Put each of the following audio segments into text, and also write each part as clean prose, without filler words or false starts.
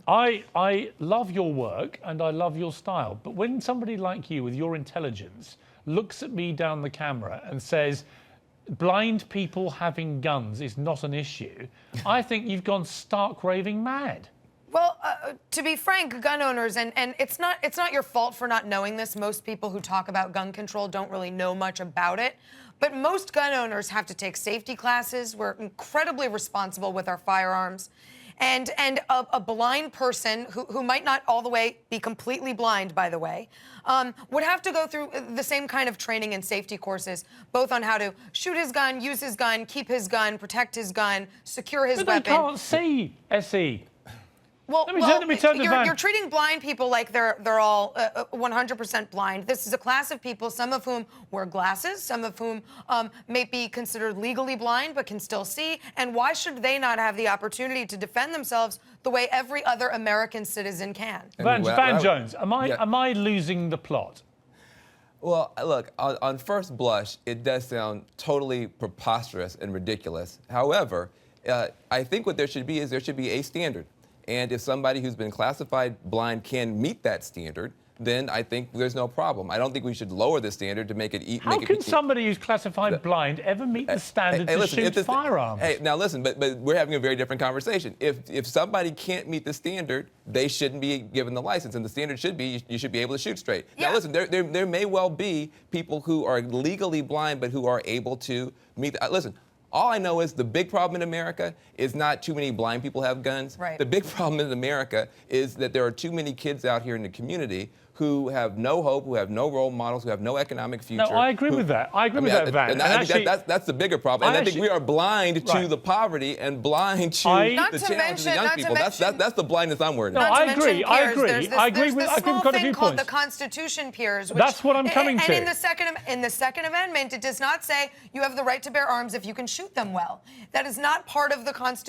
I love your work and I love your style, but when somebody like you with your intelligence looks at me down the camera and says, blind people having guns is not an issue, I think you've gone stark raving mad. Well, to be frank, gun owners, and it's not your fault for not knowing this. Most people who talk about gun control don't really know much about it. But most gun owners have to take safety classes. We're incredibly responsible with our firearms. And a blind person who might not all the way be completely blind, by the way, would have to go through the same kind of training and safety courses, both on how to shoot his gun, use his gun, keep his gun, protect his gun, secure his weapon. But they can't see, SE. Well, let me turn the van. You're treating blind people like they're all 100% blind. This is a class of people, some of whom wear glasses, some of whom may be considered legally blind but can still see. And why should they not have the opportunity to defend themselves the way every other American citizen can? Van Jones, am I losing the plot? Well, look, on first blush, it does sound totally preposterous and ridiculous. However, I think what there should be is a standard. And if somebody who's been classified blind can meet that standard, then I think there's no problem. I don't think we should lower the standard to make it easy. How can somebody who's classified blind ever meet the standard to shoot firearms? Hey, now listen, but we're having a very different conversation. If somebody can't meet the standard, they shouldn't be given the license, and the standard should be you should be able to shoot straight. Yeah. Now listen, there may well be people who are legally blind but who are able to meet. Listen. All I know is the big problem in America is not too many blind people have guns. Right. The big problem in America is that there are too many kids out here in the community who have no hope, who have no role models, who have no economic future. No, I agree with that. I agree with that, Van. And I think that's the bigger problem. And I think we are blind to the poverty and blind to the challenges of young people. That's the blindness I'm worried about. No, I agree. I agree with quite a few called points. the Constitution, Piers. That's what I'm coming to. And in the Second Amendment, it does not say you have the right to bear arms if you can shoot them well. That is not part of the confines of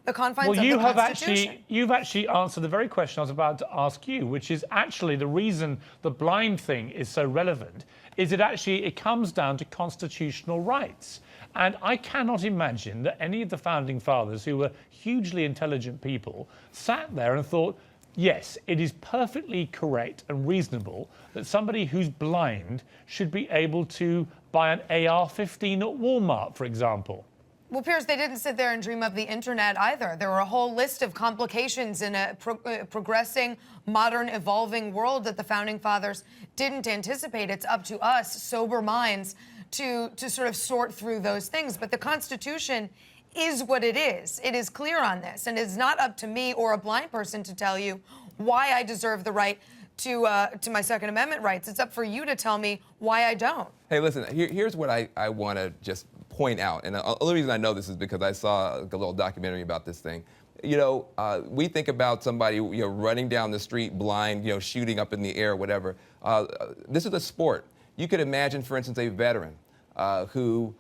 the Constitution. You've actually answered the very question I was about to ask you, which is actually the reason the blind thing is so relevant is it comes down to constitutional rights. And I cannot imagine that any of the founding fathers, who were hugely intelligent people, sat there and thought, yes, it is perfectly correct and reasonable that somebody who's blind should be able to buy an AR-15 at Walmart, for example. Well, Piers, they didn't sit there and dream of the internet either. There were a whole list of complications in a progressing, modern, evolving world that the Founding Fathers didn't anticipate. It's up to us, sober minds, to sort of sort through those things. But the Constitution is what it is. It is clear on this. And it's not up to me or a blind person to tell you why I deserve the right to my Second Amendment rights. It's up for you to tell me why I don't. Hey, listen, here's what I want to just point out, and the only reason I know this is because I saw a little documentary about this thing. You know, we think about somebody, running down the street blind, shooting up in the air, whatever. This is a sport. You could imagine, for instance, a veteran who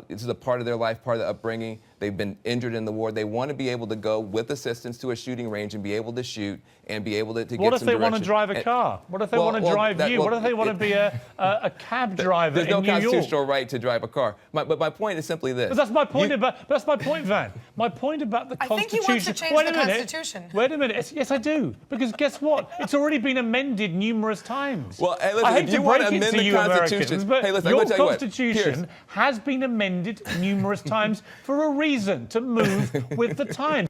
this is a part of their life, part of the upbringing. They've been injured in the war. They want to be able to go with assistance to a shooting range and be able to shoot and be able to get some direction. What if they want to drive a car? What if they want to drive you? What if they want to be a cab driver in New York? There's no constitutional right to drive a car. But my point is simply this. But that's my point that's my point, Van. My point about the Constitution. I think he wants to change the Constitution. Wait a minute. Yes, I do. Because guess what? It's already been amended numerous times. Well, hey, listen, I hate if you to want break to amend it to the you Constitution, Americans, but hey, listen, your Constitution has been amended numerous times for a reason, to move with the times.